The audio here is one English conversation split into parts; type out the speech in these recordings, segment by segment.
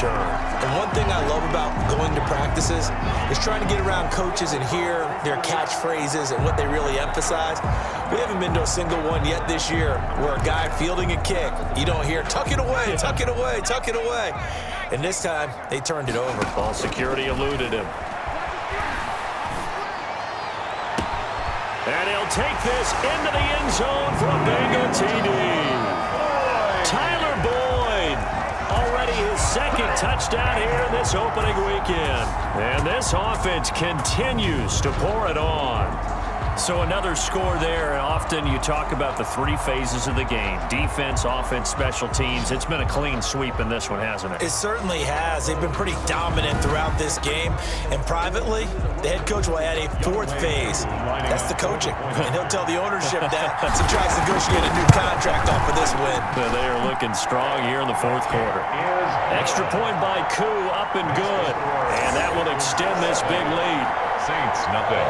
And one thing I love about going to practices is trying to get around coaches and hear their catchphrases and what they really emphasize. We haven't been to a single one yet this year where a guy fielding a kick, you don't hear, tuck it away, tuck it away, tuck it away. And this time, they turned it over. Ball security eluded him. And he'll take this into the end zone for a Bengal TD. Tyler Boyd, already his second touchdown here in this opening weekend. And this offense continues to pour it on. So another score there. Often you talk about the three phases of the game: defense, offense, special teams. It's been a clean sweep in this one, hasn't it? It certainly has. They've been pretty dominant throughout this game. And privately, the head coach will add a fourth phase. That's the coaching. And he'll tell the ownership that as he tries to negotiate a new contract off of this win. They are looking strong here in the fourth quarter. Extra point by Koo, up and good. And that will extend this big lead. Saints, nothing.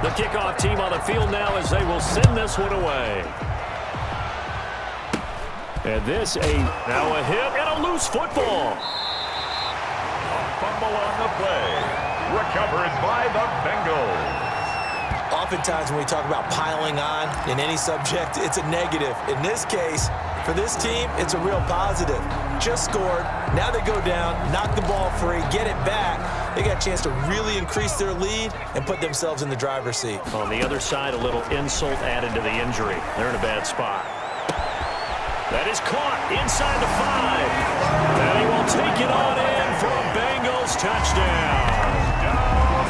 The kickoff team on the field now as they will send this one away. And this now a hit and a loose football. A fumble on the play. Recovered by the Bengals. Oftentimes when we talk about piling on in any subject, it's a negative. In this case, for this team, it's a real positive. Just scored. Now they go down, knock the ball free, get it back. They got a chance to really increase their lead and put themselves in the driver's seat. On the other side, a little insult added to the injury. They're in a bad spot. That is caught inside the 5. And he will take it on in for a Bengals touchdown.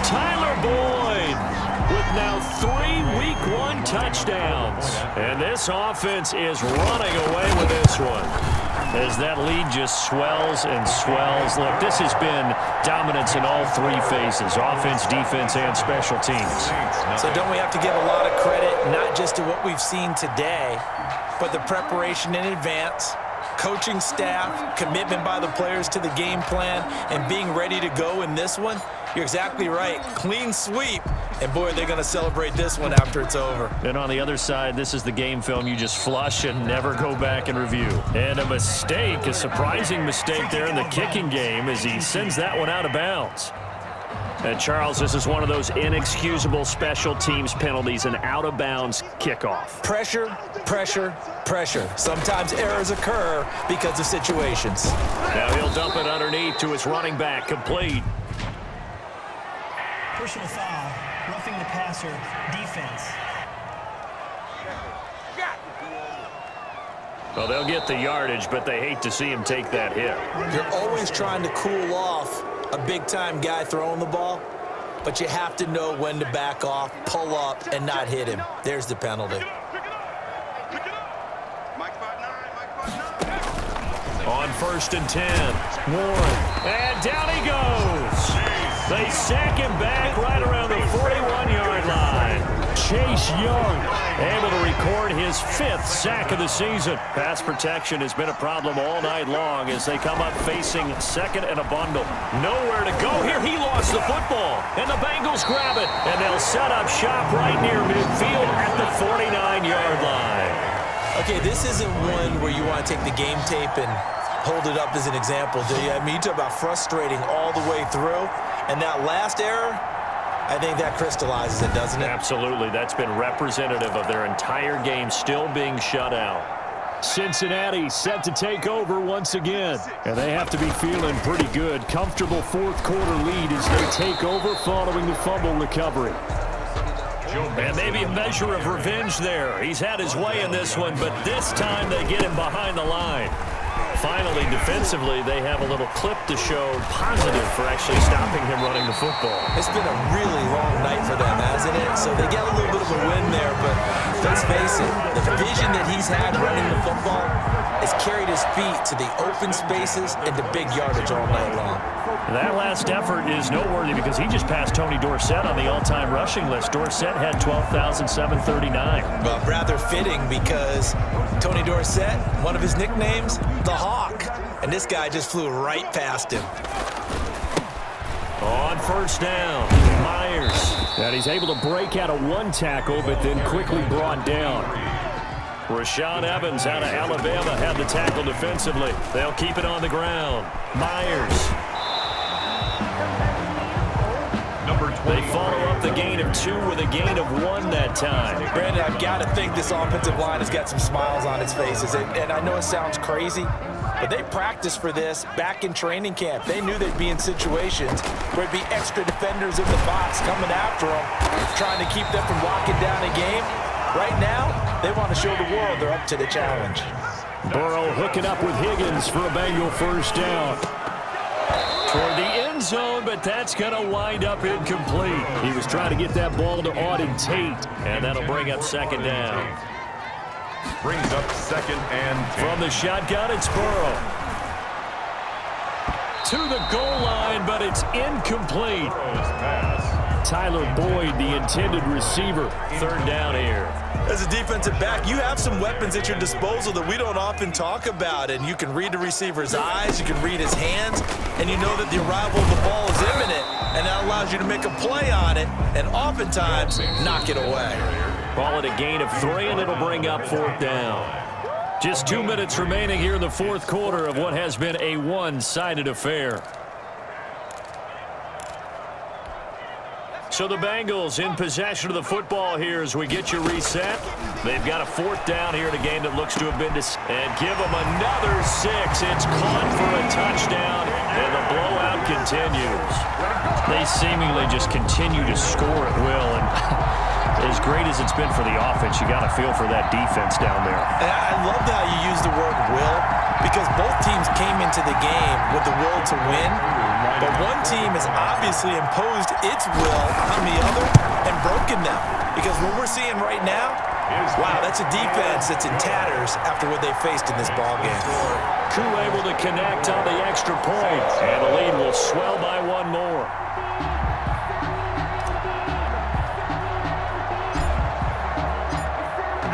Tyler Boyd with now 3 Week 1 touchdowns. And this offense is running away with this one, as that lead just swells and swells. Look, this has been dominance in all three phases: offense, defense, and special teams. So don't we have to give a lot of credit, not just to what we've seen today, but the preparation in advance, coaching staff, commitment by the players to the game plan, and being ready to go in this one? You're exactly right. Clean sweep. And, boy, they're going to celebrate this one after it's over. And on the other side, this is the game film you just flush and never go back and review. And a mistake, a surprising mistake there in the kicking game as he sends that one out of bounds. And, Charles, this is one of those inexcusable special teams penalties, an out-of-bounds kickoff. Pressure, pressure, pressure. Sometimes errors occur because of situations. Now he'll dump it underneath to his running back, complete. Personal foul, roughing the passer, defense. Well, they'll get the yardage, but they hate to see him take that hit. You're always trying to cool off a big-time guy throwing the ball, but you have to know when to back off, pull up, and not hit him. There's the penalty. On 1st and 10, Warren, and down he goes. They sack him back right around the 41-yard line. Chase Young able to record his 5th sack of the season. Pass protection has been a problem all night long as they come up facing second and a bundle. Nowhere to go here. He lost the football, and the Bengals grab it, and they'll set up shop right near midfield at the 49-yard line. Okay, this isn't one where you want to take the game tape and hold it up as an example, do you? I mean, you talk about frustrating all the way through. And that last error, I think that crystallizes it, doesn't it? Absolutely. That's been representative of their entire game still being shut out. Cincinnati set to take over once again. And they have to be feeling pretty good. Comfortable fourth quarter lead as they take over following the fumble recovery. And maybe a measure of revenge there. He's had his way in this one, but this time they get him behind the line. Finally, defensively, they have a little clip to show positive for actually stopping him running the football. It's been a really long night for them, hasn't it? So they get a little bit of a win there, but let's face it, the vision that he's had running the football has carried his feet to the open spaces and to big yardage all night long. That last effort is noteworthy because he just passed Tony Dorsett on the all-time rushing list. Dorsett had 12,739. Well, rather fitting because Tony Dorsett, one of his nicknames, the Hawk. And this guy just flew right past him. On 1st down, Myers And he's able to break out of one tackle, but then quickly brought down. Rashaan Evans out of Alabama had the tackle defensively. They'll keep it on the ground. Myers. They follow up the gain of 2 with a gain of 1 that time. Brandon, I've got to think this offensive line has got some smiles on its faces. And I know it sounds crazy, but they practiced for this back in training camp. They knew they'd be in situations where there'd be extra defenders in the box coming after them, trying to keep them from locking down a game. Right now, they want to show the world they're up to the challenge. Burrow hooking up with Higgins for a Bengal first down. Toward the end zone, but that's going to wind up incomplete. He was trying to get that ball to Auden Tate, and that'll bring up second down. Brings up 2nd and 10. From the shotgun, it's Burrow. To the goal line, but it's incomplete. Tyler Boyd, the intended receiver. 3rd down here. As a defensive back, you have some weapons at your disposal that we don't often talk about, and you can read the receiver's eyes, you can read his hands, and you know that the arrival of the ball is imminent, and that allows you to make a play on it, and oftentimes knock it away. Call it a gain of 3, and it'll bring up 4th down. Just 2 minutes remaining here in the 4th quarter of what has been a one-sided affair. So the Bengals in possession of the football here as we get you reset. They've got a 4th down here in a game that looks to have been and give them another 6. It's caught for a touchdown, and the blowout continues. They seemingly just continue to score at will, and as great as it's been for the offense, you got to feel for that defense down there. And I love how you use the word will, because both teams came into the game with the will to win. But one team has obviously imposed its will on the other and broken them. Because what we're seeing right now, wow, that's a defense that's in tatters after what they faced in this ballgame. Koo able to connect on the extra point, and the lead will swell by 1 more.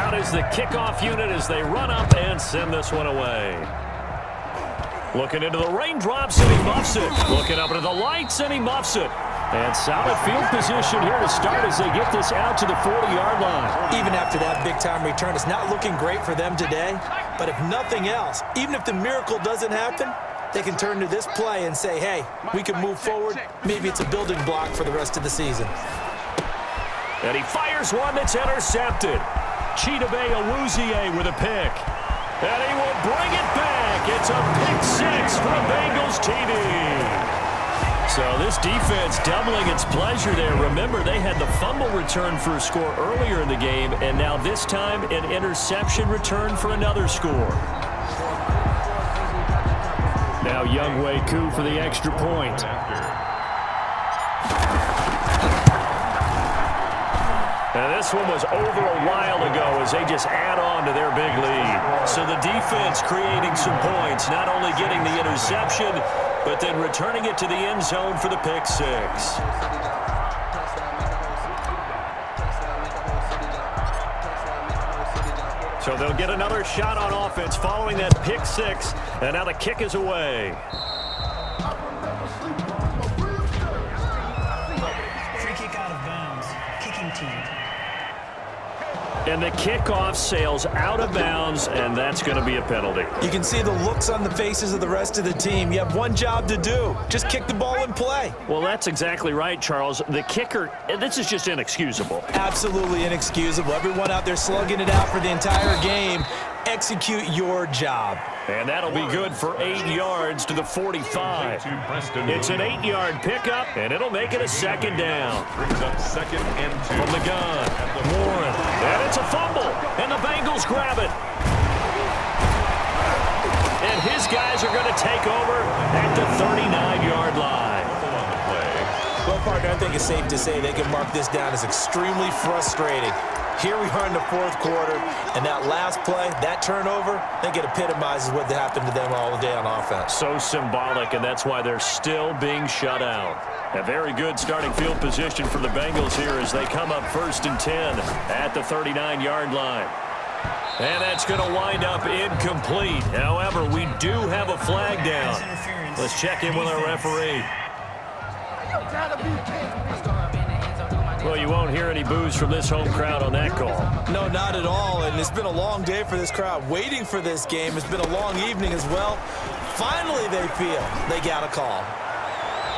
Out is the kickoff unit as they run up and send this one away. Looking into the raindrops, and he muffs it. Looking up into the lights, and he muffs it. And solid field position here to start as they get this out to the 40-yard line. Even after that big-time return, it's not looking great for them today. But if nothing else, even if the miracle doesn't happen, they can turn to this play and say, hey, we can move forward. Maybe it's a building block for the rest of the season. And he fires one that's intercepted. Chidobe Awuzie with a pick. And he will bring it back. It's a pick 6 for the Bengals TD. So this defense doubling its pleasure there. Remember, they had the fumble return for a score earlier in the game, and now this time an interception return for another score. Now Younghoe Koo for the extra point. Now this one was over a while ago as they just add on to their big lead. So the defense creating some points, not only getting the interception, but then returning it to the end zone for the pick 6. So they'll get another shot on offense following that pick 6, and now the kick is away. Free kick out of bounds. Kicking team. And the kickoff sails out of bounds, and that's going to be a penalty. You can see the looks on the faces of the rest of the team. You have one job to do. Just kick the ball and play. Well, that's exactly right, Charles. The kicker, this is just inexcusable. Absolutely inexcusable. Everyone out there slugging it out for the entire game. Execute your job. And that'll be good for 8 yards to the 45. It's an 8-yard pickup, and it'll make it a second down. Brings up 2nd and 2. From the gun, Warren. And it's a fumble, and the Bengals grab it. And his guys are going to take over at the 39-yard line. Well, partner, I think it's safe to say they can mark this down as extremely frustrating. Here we are in the 4th quarter, and that last play, that turnover, I think it epitomizes what happened to them all day on offense. So symbolic, and that's why they're still being shut out. A very good starting field position for the Bengals here as they come up 1st and 10 at the 39-yard line. And that's going to wind up incomplete. However, we do have a flag down. Let's check in with our referee. Well, you won't hear any boos from this home crowd on that call. No, not at all, and it's been a long day for this crowd waiting for this game. It's been a long evening as well. Finally, they feel they got a call.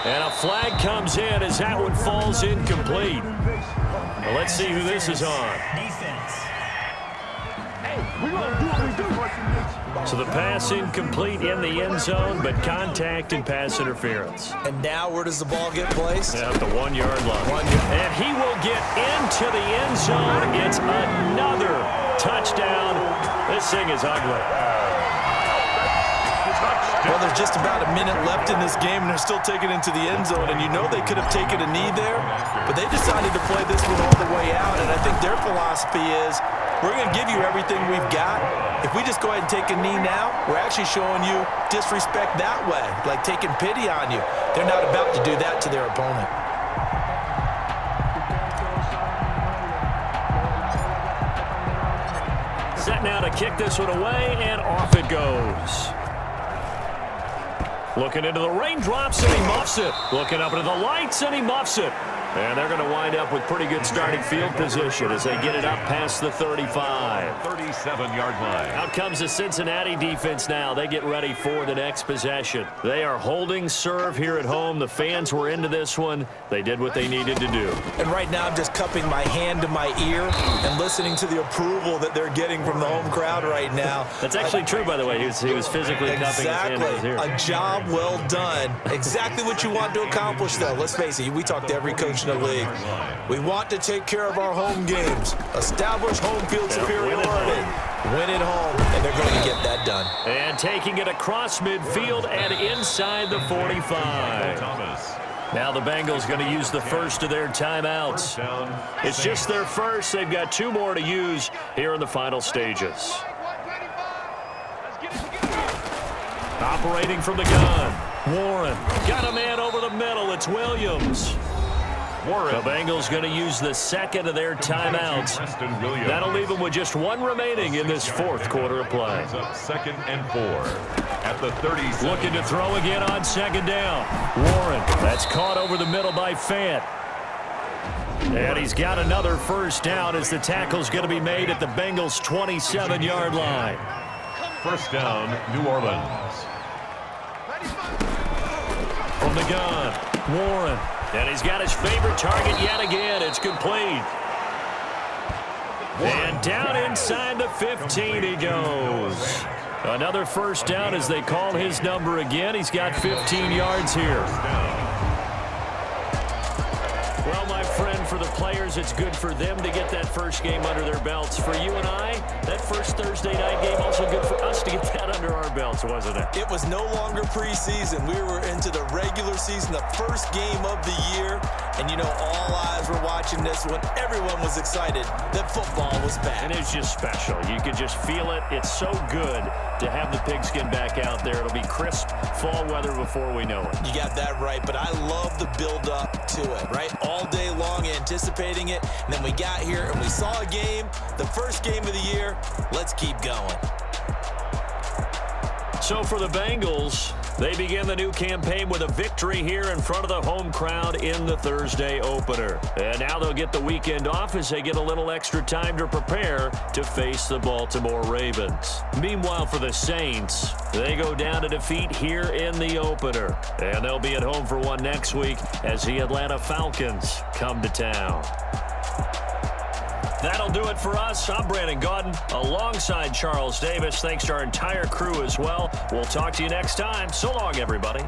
And a flag comes in as that one falls incomplete. Well, let's see who this is on. Defense. So the pass incomplete in the end zone, but contact and pass interference. And now where does the ball get placed? At the 1 yard line. 1 yard. And he will get into the end zone. It's another touchdown. This thing is ugly. Well, there's just about a minute left in this game, and they're still taking it into the end zone. And you know they could have taken a knee there, but they decided to play this one all the way out. And I think their philosophy is, we're going to give you everything we've got. If we just go ahead and take a knee now, we're actually showing you disrespect that way, like taking pity on you. They're not about to do that to their opponent. Set now to kick this one away, and off it goes. Looking into the raindrops, and he muffs it. Looking up into the lights, and he muffs it. And they're going to wind up with pretty good starting field position as they get it up past the 35. 37-yard line. Out comes the Cincinnati defense now. They get ready for the next possession. They are holding serve here at home. The fans were into this one. They did what they needed to do. And right now I'm just cupping my hand to my ear and listening to the approval that they're getting from the home crowd right now. That's actually true, by the way. He was physically cupping his hand to his ear. A job well done. Exactly what you want to accomplish, though. Let's face it, we talk to every coach in the league. We want to take care of our home games, establish home field superiority, win at home, and they're going to get that done. And taking it across midfield and inside the 45. Now the Bengals going to use the first of their timeouts. It's just their first. They've got 2 more to use here in the final stages. Operating from the gun, Warren got a man over the middle. It's Williams. The Bengals going to use the second of their timeouts. That'll leave them with just 1 remaining in this 4th quarter of play. Second and 4 at the 30. Looking to throw again on second down. Warren, that's caught over the middle by Fant. And he's got another first down as the tackle's going to be made at the Bengals' 27-yard line. First down, New Orleans. From the gun, Warren. And he's got his favorite target yet again. It's complete. And down inside the 15 he goes. Another first down as they call his number again. He's got 15 yards here. Well, my friend, for the players, it's good for them to get that first game under their belts. For you and I, that first Thursday night game, also good for us to get that under our belts, wasn't it? It was no longer preseason. We were into the regular season, the first game of the year. And, you know, all eyes were watching this when everyone was excited that football was back. And it's just special. You could just feel it. It's so good to have the pigskin back out there. It'll be crisp fall weather before we know it. You got that right, but I love the build-up to it, right? All day long anticipating it, and then we got here and we saw a game, the first game of the year. Let's keep going. So for the Bengals, they begin the new campaign with a victory here in front of the home crowd in the Thursday opener. And now they'll get the weekend off as they get a little extra time to prepare to face the Baltimore Ravens. Meanwhile, for the Saints, they go down to defeat here in the opener. And they'll be at home for one next week as the Atlanta Falcons come to town. That'll do it for us. I'm Brandon Gaudin alongside Charles Davis. Thanks to our entire crew as well. We'll talk to you next time. So long, everybody.